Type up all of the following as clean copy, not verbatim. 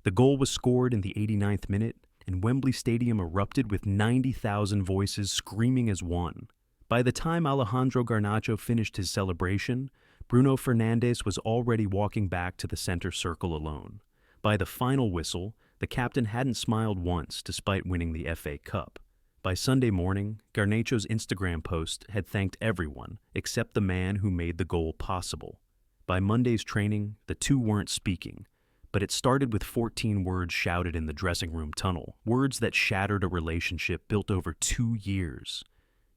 The goal was scored in the 89th minute, and Wembley Stadium erupted with 90,000 voices screaming as one. By the time Alejandro Garnacho finished his celebration, Bruno Fernandes was already walking back to the center circle alone. By the final whistle, the captain hadn't smiled once despite winning the FA Cup. By Sunday morning, Garnacho's Instagram post had thanked everyone except the man who made the goal possible. By Monday's training, the two weren't speaking, but it started with 14 words shouted in the dressing room tunnel, words that shattered a relationship built over 2 years.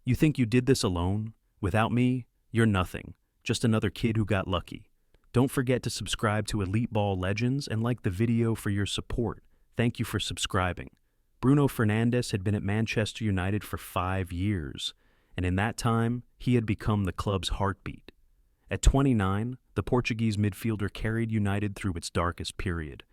"You think you did this alone? Without me, you're nothing. Just another kid who got lucky. Don't forget to subscribe to Elite Ball Legends and like the video for your support. Thank you for subscribing." Bruno Fernandes had been at Manchester United for 5 years, and in that time, he had become the club's heartbeat. At 29, the Portuguese midfielder carried United through its darkest period.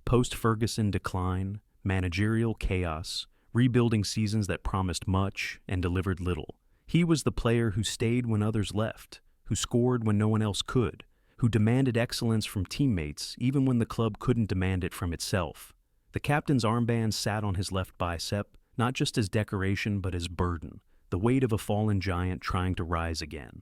Post-Ferguson decline, managerial chaos, rebuilding seasons that promised much and delivered little. He was the player who stayed when others left, who scored when no one else could, who demanded excellence from teammates even when the club couldn't demand it from itself. The captain's armband sat on his left bicep, not just as decoration but as burden, the weight of a fallen giant trying to rise again.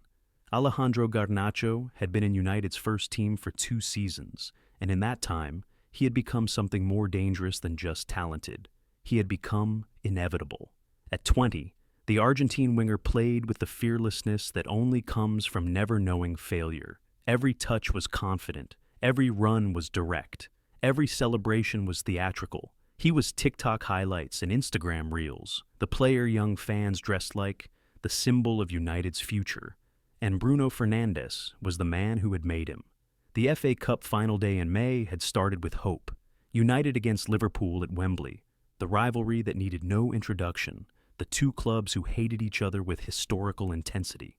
Alejandro Garnacho had been in United's first team for 2 seasons, and in that time, he had become something more dangerous than just talented. He had become inevitable. At 20, the Argentine winger played with the fearlessness that only comes from never knowing failure. Every touch was confident, every run was direct, every celebration was theatrical. He was TikTok highlights and Instagram reels, the player young fans dressed like, the symbol of United's future. And Bruno Fernandes was the man who had made him. The FA Cup final day in May had started with hope. United against Liverpool at Wembley, the rivalry that needed no introduction, the two clubs who hated each other with historical intensity.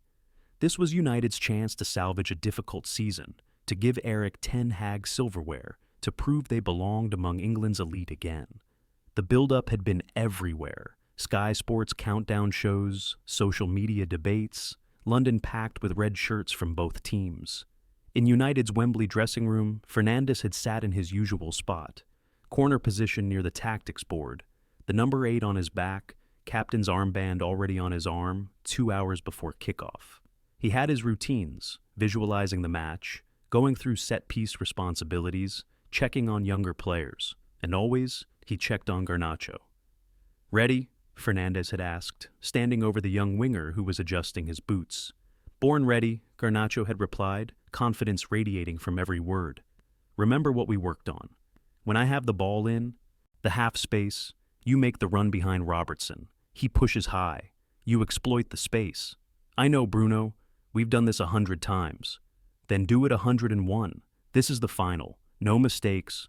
This was United's chance to salvage a difficult season, to give Erik ten Hag silverware, to prove they belonged among England's elite again. The build-up had been everywhere. Sky Sports countdown shows, social media debates, London packed with red shirts from both teams. In United's Wembley dressing room, Fernandes had sat in his usual spot, corner position near the tactics board, the number 8 on his back, captain's armband already on his arm, 2 hours before kickoff. He had his routines, visualizing the match, going through set-piece responsibilities, checking on younger players, and always he checked on Garnacho. "Ready?" Fernandes had asked, standing over the young winger who was adjusting his boots. "Born ready," Garnacho had replied, confidence radiating from every word. "Remember what we worked on. When I have the ball in, the half space, you make the run behind Robertson. He pushes high. You exploit the space. I know, Bruno. We've done this 100 times. Then do it 101. This is the final. No mistakes."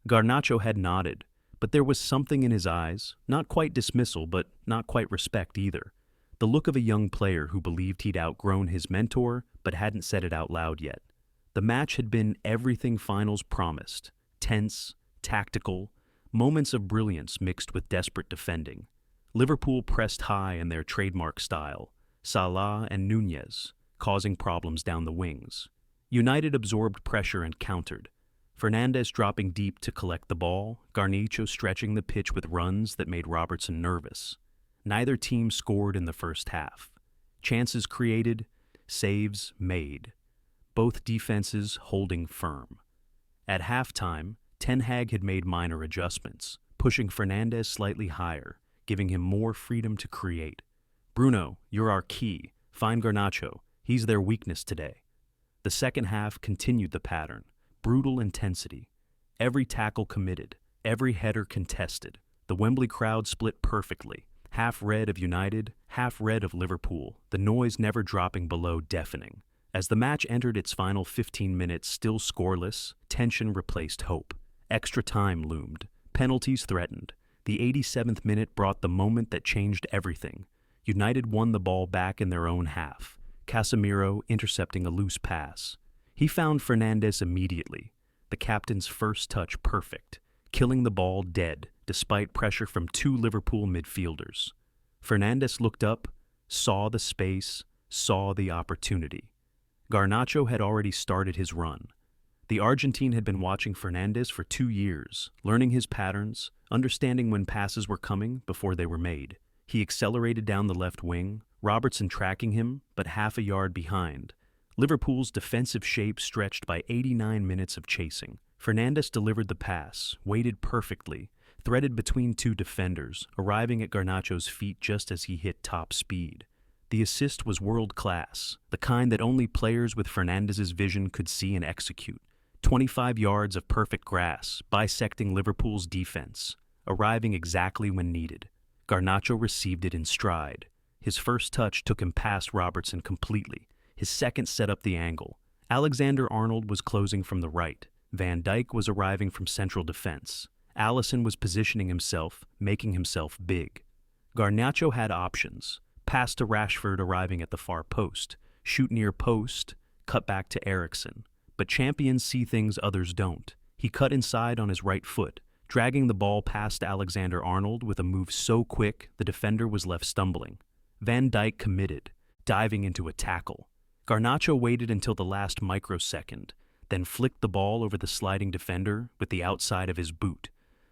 Garnacho had nodded, but there was something in his eyes, not quite dismissal, but not quite respect either. The look of a young player who believed he'd outgrown his mentor, but hadn't said it out loud yet. The match had been everything finals promised. Tense, tactical, moments of brilliance mixed with desperate defending. Liverpool pressed high in their trademark style, Salah and Nunez, causing problems down the wings. United absorbed pressure and countered. Fernandes dropping deep to collect the ball, Garnacho stretching the pitch with runs that made Robertson nervous. Neither team scored in the first half. Chances created, saves made. Both defenses holding firm. At halftime, Ten Hag had made minor adjustments, pushing Fernandes slightly higher, giving him more freedom to create. "Bruno, you're our key. Find Garnacho. He's their weakness today." The second half continued the pattern. Brutal intensity. Every tackle committed, every header contested. The Wembley crowd split perfectly. Half red of United, half red of Liverpool, the noise never dropping below deafening. As the match entered its final 15 minutes still scoreless, tension replaced hope. Extra time loomed. Penalties threatened. The 87th minute brought the moment that changed everything. United won the ball back in their own half. Casemiro intercepting a loose pass. He found Fernandes immediately, the captain's first touch perfect, killing the ball dead despite pressure from 2 Liverpool midfielders. Fernandes looked up, saw the space, saw the opportunity. Garnacho had already started his run. The Argentine had been watching Fernandes for 2 years, learning his patterns, understanding when passes were coming before they were made. He accelerated down the left wing, Robertson tracking him, but half a yard behind. Liverpool's defensive shape stretched by 89 minutes of chasing. Fernandes delivered the pass, weighted perfectly, threaded between two defenders, arriving at Garnacho's feet just as he hit top speed. The assist was world-class, the kind that only players with Fernandes's vision could see and execute. 25 yards of perfect grass, bisecting Liverpool's defense, arriving exactly when needed. Garnacho received it in stride. His first touch took him past Robertson completely. His second set up the angle. Alexander-Arnold was closing from the right. Van Dijk was arriving from central defense. Alisson was positioning himself, making himself big. Garnacho had options. Pass to Rashford arriving at the far post. Shoot near post, cut back to Eriksen. But champions see things others don't. He cut inside on his right foot, dragging the ball past Alexander-Arnold with a move so quick the defender was left stumbling. Van Dijk committed, diving into a tackle. Garnacho waited until the last microsecond, then flicked the ball over the sliding defender with the outside of his boot.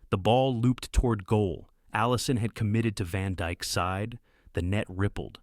The ball looped toward goal. Alisson had committed to Van Dijk's side. The net rippled.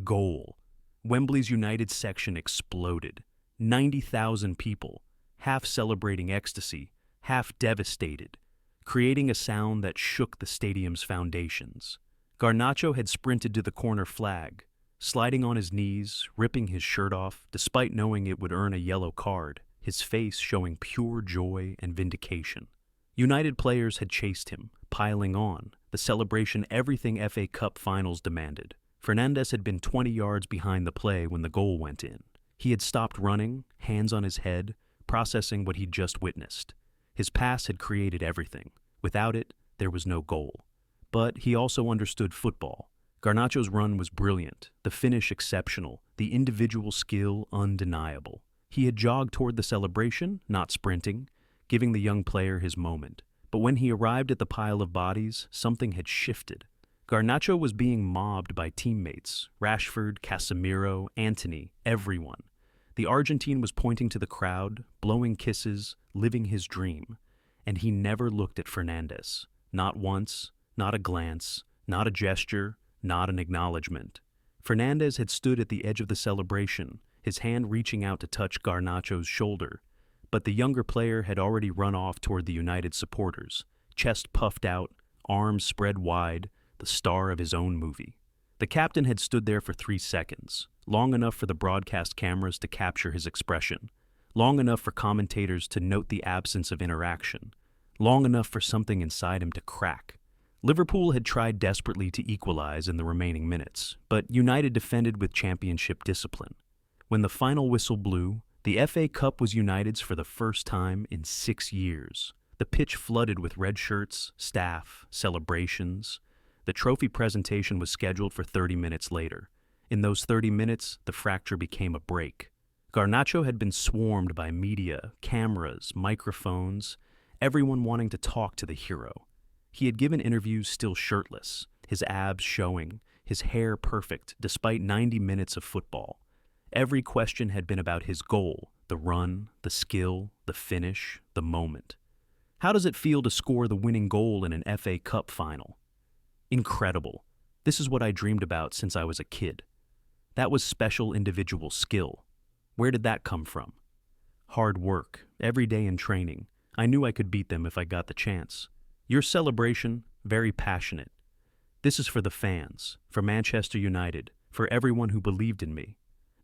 Goal. Wembley's United section exploded. 90,000 people, half celebrating ecstasy, half devastated, creating a sound that shook the stadium's foundations. Garnacho had sprinted to the corner flag, sliding on his knees, ripping his shirt off, despite knowing it would earn a yellow card, his face showing pure joy and vindication. United players had chased him, piling on, the celebration everything FA Cup finals demanded. Fernandes had been 20 yards behind the play when the goal went in. He had stopped running, hands on his head, processing what he'd just witnessed. His pass had created everything. Without it, there was no goal. But he also understood football. Garnacho's run was brilliant, the finish exceptional, the individual skill undeniable. He had jogged toward the celebration, not sprinting, giving the young player his moment. But when he arrived at the pile of bodies, something had shifted. Garnacho was being mobbed by teammates, Rashford, Casemiro, Antony, everyone. The Argentine was pointing to the crowd, blowing kisses, living his dream. And he never looked at Fernandes. Not once, not a glance, not a gesture, not an acknowledgement. Fernandes had stood at the edge of the celebration, his hand reaching out to touch Garnacho's shoulder. But the younger player had already run off toward the United supporters, chest puffed out, arms spread wide, the star of his own movie. The captain had stood there for 3 seconds, long enough for the broadcast cameras to capture his expression, long enough for commentators to note the absence of interaction, long enough for something inside him to crack. Liverpool had tried desperately to equalize in the remaining minutes, but United defended with championship discipline. When the final whistle blew, the FA Cup was United's for the first time in 6 years. The pitch flooded with red shirts, staff, celebrations. The trophy presentation was scheduled for 30 minutes later. In those 30 minutes, the fracture became a break. Garnacho had been swarmed by media, cameras, microphones, everyone wanting to talk to the hero. He had given interviews still shirtless, his abs showing, his hair perfect despite 90 minutes of football. Every question had been about his goal, the run, the skill, the finish, the moment. How does it feel to score the winning goal in an FA Cup final? Incredible. This is what I dreamed about since I was a kid. That was special individual skill. Where did that come from? Hard work, every day in training. I knew I could beat them if I got the chance. Your celebration, very passionate. This is for the fans, for Manchester United, for everyone who believed in me.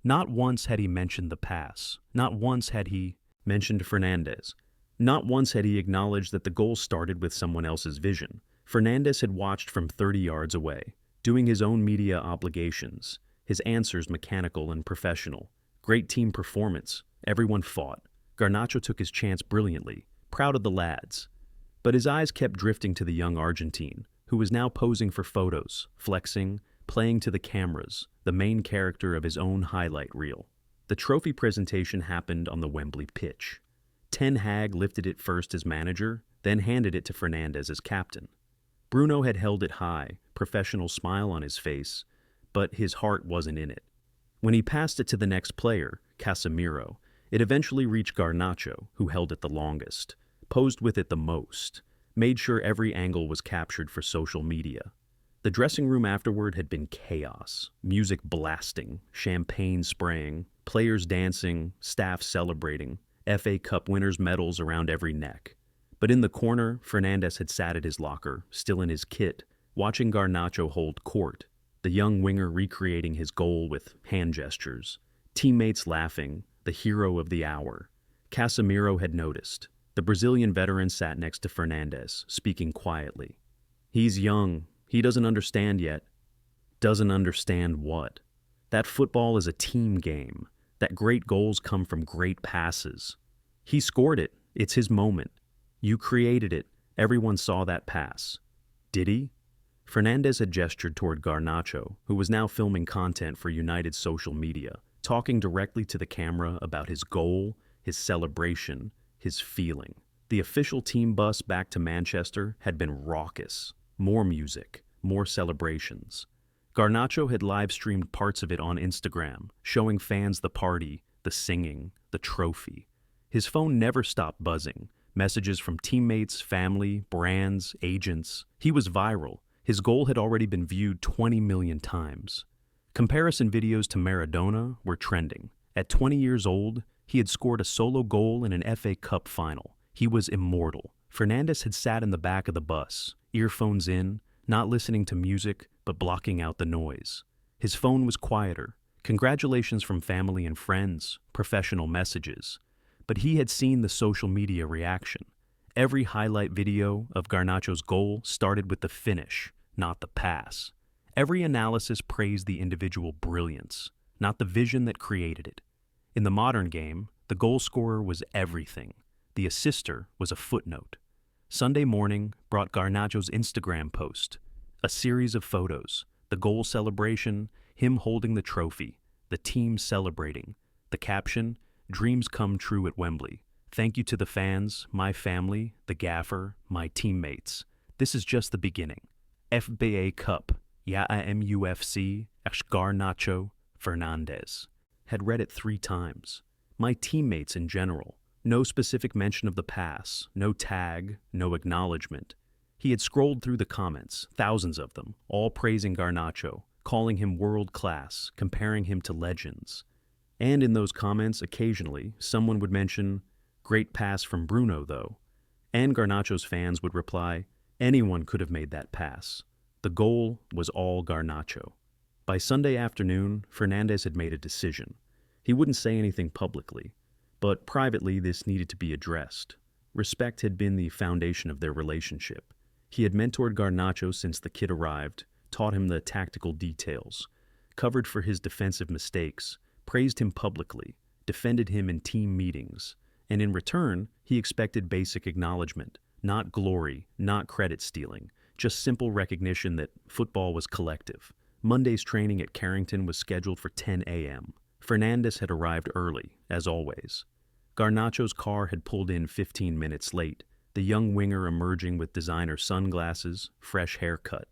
Not once had he mentioned the pass. Not once had he mentioned Fernandes. Not once had he acknowledged that the goal started with someone else's vision. Fernandes had watched from 30 yards away, doing his own media obligations, his answers mechanical and professional. Great team performance. Everyone fought. Garnacho took his chance brilliantly, proud of the lads. But his eyes kept drifting to the young Argentine, who was now posing for photos, flexing, playing to the cameras, the main character of his own highlight reel. The trophy presentation happened on the Wembley pitch. Ten Hag lifted it first as manager, then handed it to Fernandes as captain. Bruno had held it high, professional smile on his face, but his heart wasn't in it. When he passed it to the next player, Casemiro, It eventually reached Garnacho, who held it the longest, posed with it the most, made sure every angle was captured for social media. The dressing room afterward had been chaos, music blasting, champagne spraying, players dancing, staff celebrating, FA Cup winners' medals around every neck. But in the corner, Fernandes had sat at his locker, still in his kit, watching Garnacho hold court, the young winger recreating his goal with hand gestures, teammates laughing, the hero of the hour. Casemiro had noticed. The Brazilian veteran sat next to Fernandes, speaking quietly. He's young. He doesn't understand yet. Doesn't understand what? That football is a team game. That great goals come from great passes. He scored it. It's his moment. You created it. Everyone saw that pass. Did he? Fernandes had gestured toward Garnacho, who was now filming content for United's social media, talking directly to the camera about his goal, his celebration, his feeling. The official team bus back to Manchester had been raucous. More music, more celebrations. Garnacho had live-streamed parts of it on Instagram, showing fans the party, the singing, the trophy. His phone never stopped buzzing. Messages from teammates, family, brands, agents. He was viral. His goal had already been viewed 20 million times. Comparison videos to Maradona were trending. At 20 years old, he had scored a solo goal in an FA Cup final. He was immortal. Fernandes had sat in the back of the bus, earphones in, not listening to music, but blocking out the noise. His phone was quieter. Congratulations from family and friends, professional messages. But he had seen the social media reaction. Every highlight video of Garnacho's goal started with the finish, not the pass. Every analysis praised the individual brilliance, not the vision that created it. In the modern game, the goal scorer was everything. The assister was a footnote. Sunday morning brought Garnacho's Instagram post, a series of photos, the goal celebration, him holding the trophy, the team celebrating, the caption, "Dreams come true at Wembley. Thank you to the fans, my family, the gaffer, my teammates. This is just the beginning. FBA Cup, ja MUFC, Garnacho, Fernandes." Had read it 3 times. My teammates in general. No specific mention of the pass, no tag, no acknowledgement. He had scrolled through the comments, thousands of them, all praising Garnacho, calling him world-class, comparing him to legends. And in those comments, occasionally, someone would mention, "Great pass from Bruno, though." And Garnacho's fans would reply, "Anyone could have made that pass." The goal was all Garnacho. By Sunday afternoon, Fernandes had made a decision. He wouldn't say anything publicly, but privately this needed to be addressed. Respect had been the foundation of their relationship. He had mentored Garnacho since the kid arrived, taught him the tactical details, covered for his defensive mistakes, praised him publicly, defended him in team meetings, and in return, he expected basic acknowledgement, not glory, not credit stealing, just simple recognition that football was collective. Monday's training at Carrington was scheduled for 10 a.m. Fernandes had arrived early, as always. Garnacho's car had pulled in 15 minutes late, the young winger emerging with designer sunglasses, fresh haircut,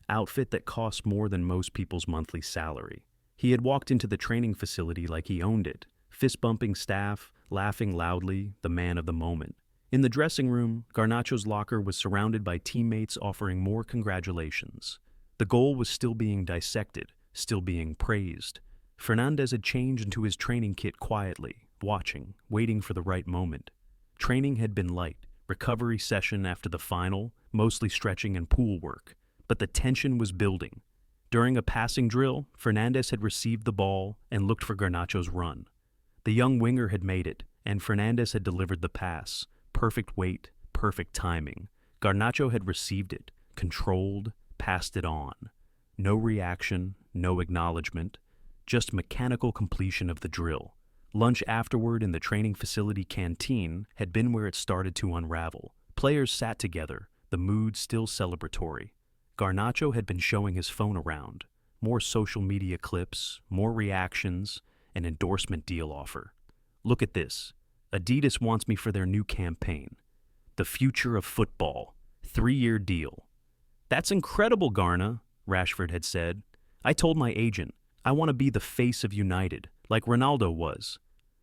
outfit that cost more than most people's monthly salary. He had walked into the training facility like he owned it, fist-bumping staff, laughing loudly, the man of the moment. In the dressing room, Garnacho's locker was surrounded by teammates offering more congratulations. The goal was still being dissected, still being praised. Fernandes had changed into his training kit quietly, watching, waiting for the right moment. Training had been light, recovery session after the final, mostly stretching and pool work, but the tension was building. During a passing drill, Fernandes had received the ball and looked for Garnacho's run. The young winger had made it, and Fernandes had delivered the pass. Perfect weight, perfect timing. Garnacho had received it, controlled, passed it on. No reaction, no acknowledgement, just mechanical completion of the drill. Lunch afterward in the training facility canteen had been where it started to unravel. Players sat together, the mood still celebratory. Garnacho had been showing his phone around. More social media clips, more reactions, an endorsement deal offer. Look at this. Adidas wants me for their new campaign. The future of football. 3-year deal. That's incredible, Garna, Rashford had said. I told my agent, I want to be the face of United, like Ronaldo was.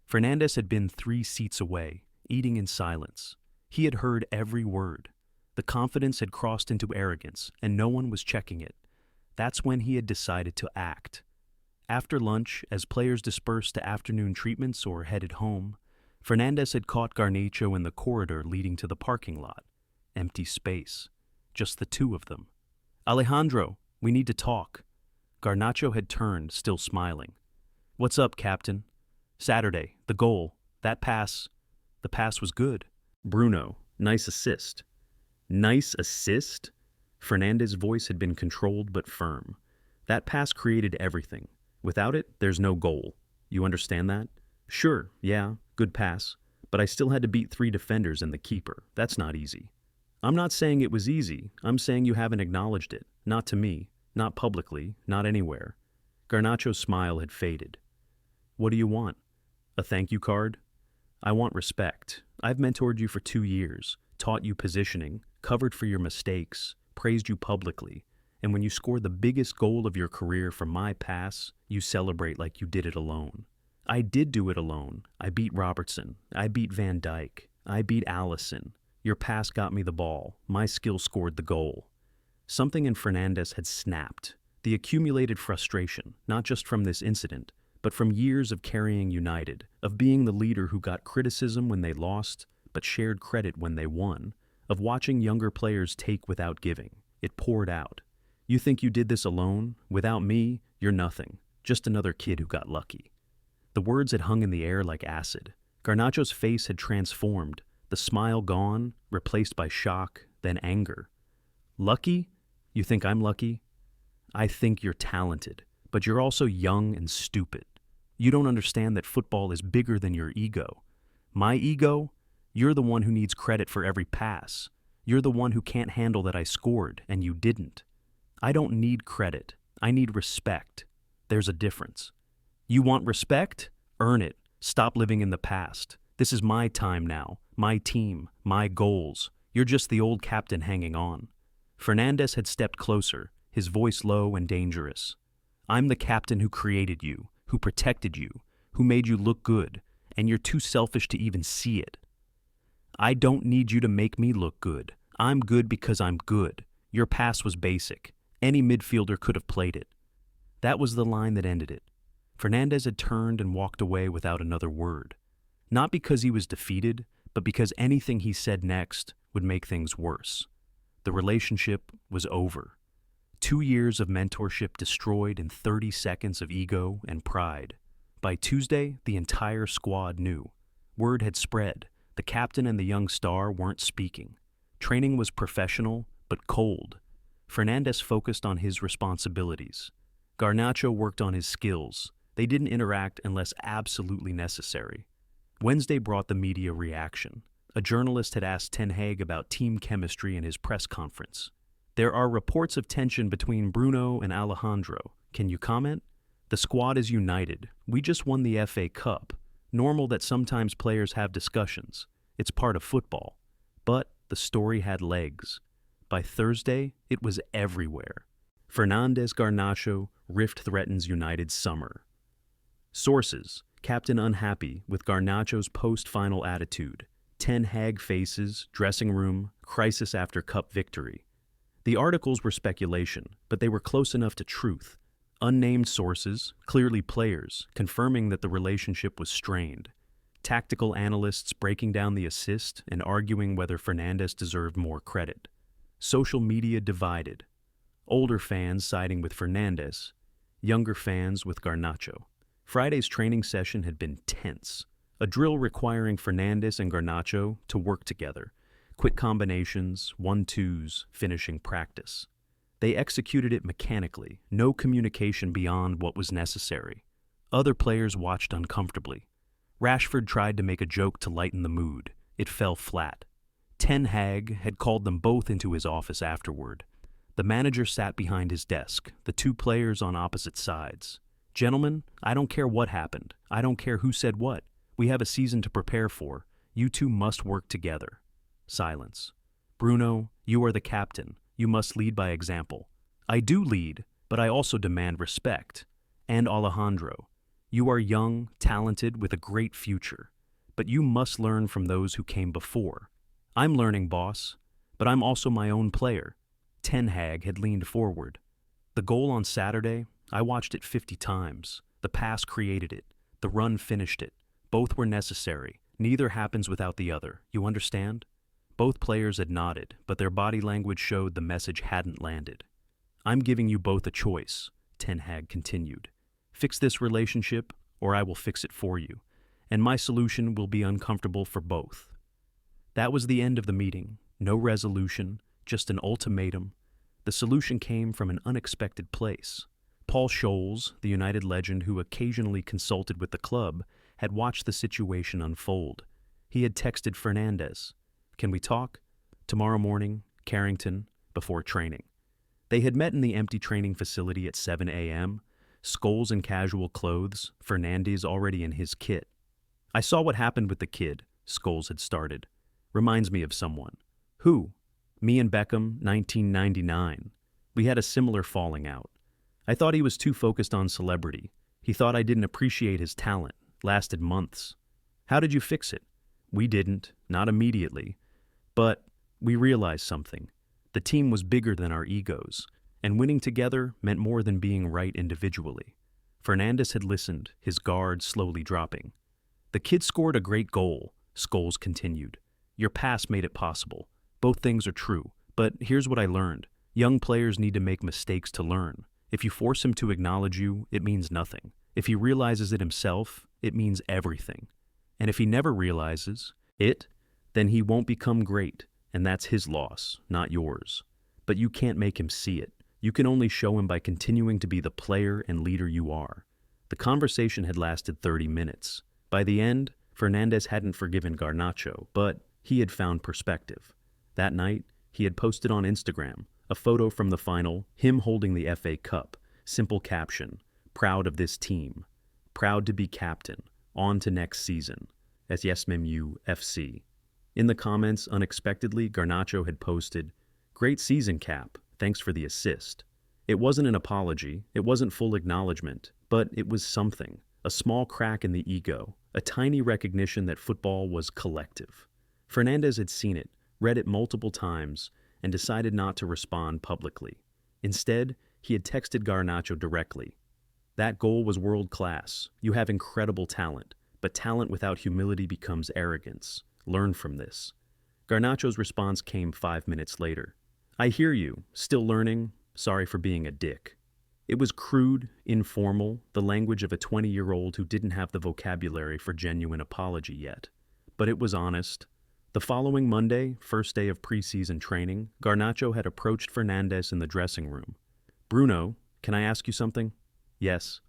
Fernandes had been 3 seats away, eating in silence. He had heard every word. The confidence had crossed into arrogance, and no one was checking it. That's when he had decided to act. After lunch, as players dispersed to afternoon treatments or headed home, Fernandes had caught Garnacho in the corridor leading to the parking lot. Empty space. Just the two of them. "Alejandro, we need to talk." Garnacho had turned, still smiling. "What's up, Captain?" "Saturday, the goal. That pass." "The pass was good." "Bruno, nice assist." "Nice assist?" Fernandes' voice had been controlled but firm. "That pass created everything. Without it, there's no goal. You understand that?" "Sure, yeah, good pass. But I still had to beat 3 defenders and the keeper. That's not easy." "I'm not saying it was easy. I'm saying you haven't acknowledged it. Not to me. Not publicly. Not anywhere." Garnacho's smile had faded. "What do you want? A thank you card?" "I want respect. I've mentored you for 2 years, taught you positioning, covered for your mistakes, praised you publicly, and when you score the biggest goal of your career from my pass, you celebrate like you did it alone. I did do it alone. I beat Robertson. I beat Van Dijk. I beat Allison. Your pass got me the ball. My skill scored the goal." Something in Fernandes had snapped. The accumulated frustration, not just from this incident, but from years of carrying United, of being the leader who got criticism when they lost, but shared credit when they won, of watching younger players take without giving. It poured out. "You think you did this alone? Without me, you're nothing. Just another kid who got lucky." The words had hung in the air like acid. Garnacho's face had transformed, the smile gone, replaced by shock, then anger. "Lucky? You think I'm lucky?" "I think you're talented, but you're also young and stupid. You don't understand that football is bigger than your ego. My ego? You're the one who needs credit for every pass. You're the one who can't handle that I scored, and you didn't. I don't need credit. I need respect. There's a difference. You want respect? Earn it. Stop living in the past. This is my time now, my team, my goals. You're just the old captain hanging on." Fernandes had stepped closer, his voice low and dangerous. "I'm the captain who created you, who protected you, who made you look good, and you're too selfish to even see it. I don't need you to make me look good. I'm good because I'm good. Your pass was basic. Any midfielder could have played it." That was the line that ended it. Fernandes had turned and walked away without another word. Not because he was defeated, but because anything he said next would make things worse. The relationship was over. 2 years of mentorship destroyed in 30 seconds of ego and pride. By Tuesday, the entire squad knew. Word had spread. The captain and the young star weren't speaking. Training was professional, but cold. Fernandes focused on his responsibilities. Garnacho worked on his skills. They didn't interact unless absolutely necessary. Wednesday brought the media reaction. A journalist had asked Ten Hag about team chemistry in his press conference. "There are reports of tension between Bruno and Alejandro. Can you comment? The squad is united. We just won the FA Cup. Normal that sometimes players have discussions. It's part of football." But the story had legs. By Thursday, it was everywhere. Fernandes Garnacho, rift threatens United's summer. Sources: captain unhappy with Garnacho's post-final attitude. Ten Hag faces, dressing room, crisis after cup victory. The articles were speculation, but they were close enough to truth. Unnamed sources, clearly players, confirming that the relationship was strained. Tactical analysts breaking down the assist and arguing whether Fernandes deserved more credit. Social media divided. Older fans siding with Fernandes, younger fans with Garnacho. Friday's training session had been tense. A drill requiring Fernandes and Garnacho to work together. Quick combinations, 1-2s, finishing practice. They executed it mechanically, no communication beyond what was necessary. Other players watched uncomfortably. Rashford tried to make a joke to lighten the mood. It fell flat. Ten Hag had called them both into his office afterward. The manager sat behind his desk, the 2 players on opposite sides. "Gentlemen, I don't care what happened. I don't care who said what. We have a season to prepare for. You 2 must work together." Silence. "Bruno, you are the captain. You must lead by example." "I do lead, but I also demand respect." "And Alejandro, You are young, talented, with a great future, but you must learn from those who came before. I'm learning, boss, but I'm also my own player. Ten Hag had leaned forward. The goal on Saturday, I watched it 50 times. The pass created it. The run finished it. Both were necessary. Neither happens without the other. You understand? Both players had nodded, but their body language showed the message hadn't landed. I'm giving you both a choice, Ten Hag continued. Fix this relationship, or I will fix it for you, and my solution will be uncomfortable for both. That was the end of the meeting. No resolution, just an ultimatum. The solution came from an unexpected place. Paul Scholes, the United legend who occasionally consulted with the club, had watched the situation unfold. He had texted Fernandes, "Can we talk? Tomorrow morning, Carrington, before training." They had met in the empty training facility at 7 a.m., Scholes in casual clothes, Fernandes already in his kit. "I saw what happened with the kid," Scholes had started. "Reminds me of someone." "Who?" "Me and Beckham, 1999. We had a similar falling out. I thought he was too focused on celebrity. He thought I didn't appreciate his talent. Lasted months." "How did you fix it?" "We didn't, not immediately. But we realized something. The team was bigger than our egos, and winning together meant more than being right individually." Fernandes had listened, his guard slowly dropping. "The kid scored a great goal," Scholes continued. "Your pass made it possible. Both things are true, but here's what I learned. Young players need to make mistakes to learn. If you force him to acknowledge you, it means nothing. If he realizes it himself, it means everything. And if he never realizes it, then he won't become great, and that's his loss, not yours. But you can't make him see it. You can only show him by continuing to be the player and leader you are." The conversation had lasted 30 minutes. By the end, Fernandes hadn't forgiven Garnacho, but he had found perspective. That night, he had posted on Instagram a photo from the final, him holding the FA Cup, simple caption, "Proud of this team. Proud to be captain. On to next season. As Yesmemu FC." In the comments, unexpectedly, Garnacho had posted, "Great season, Cap. Thanks for the assist." It wasn't an apology, it wasn't full acknowledgement, but it was something. A small crack in the ego, a tiny recognition that football was collective. Fernandes had seen it, read it multiple times, and decided not to respond publicly. Instead, he had texted Garnacho directly. "That goal was world class. You have incredible talent, but talent without humility becomes arrogance. Learn from this." Garnacho's response came 5 minutes later. "I hear you. Still learning. Sorry for being a dick." It was crude, informal, the language of a 20-year-old who didn't have the vocabulary for genuine apology yet. But it was honest. The following Monday, first day of preseason training, Garnacho had approached Fernandes in the dressing room. "Bruno, can I ask you something?" "Yes."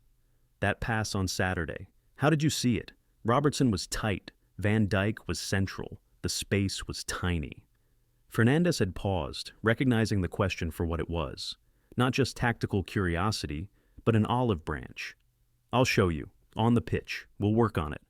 "That pass on Saturday. How did you see it? Robertson was tight. Van Dijk was central. The space was tiny." Fernandes had paused, recognizing the question for what it was. Not just tactical curiosity, but an olive branch. "I'll show you. On the pitch. We'll work on it."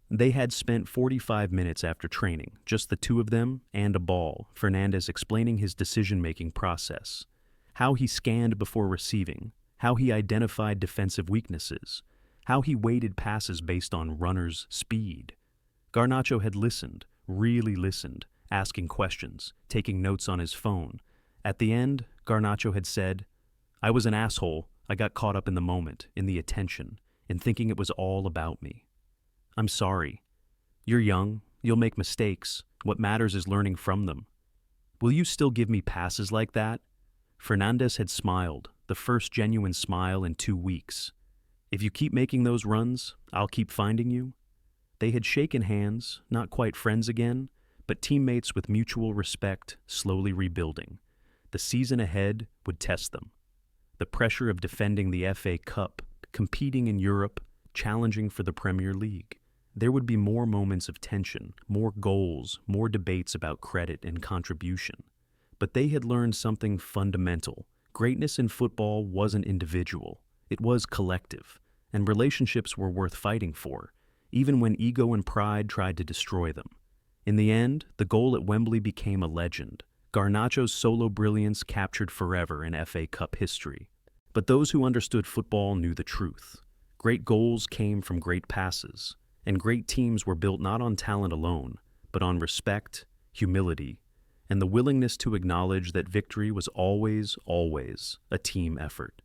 They had spent 45 minutes after training, just the two of them and a ball, Fernandes explaining his decision-making process. How he scanned before receiving, how he identified defensive weaknesses, how he weighted passes based on runners' speed. Garnacho had listened, really listened, asking questions, taking notes on his phone. At the end, Garnacho had said, "I was an asshole. I got caught up in the moment, in the attention, in thinking it was all about me. I'm sorry. You're young. You'll make mistakes. What matters is learning from them. Will you still give me passes like that?" Fernandes had smiled, the first genuine smile in 2 weeks. "If you keep making those runs, I'll keep finding you." They had shaken hands, not quite friends again, but teammates with mutual respect, slowly rebuilding. The season ahead would test them. The pressure of defending the FA Cup, competing in Europe, challenging for the Premier League. There would be more moments of tension, more goals, more debates about credit and contribution. But they had learned something fundamental. Greatness in football wasn't individual. It was collective, and relationships were worth fighting for, even when ego and pride tried to destroy them. In the end, the goal at Wembley became a legend. Garnacho's solo brilliance captured forever in FA Cup history. But those who understood football knew the truth. Great goals came from great passes, and great teams were built not on talent alone, but on respect, humility, and the willingness to acknowledge that victory was always, always a team effort.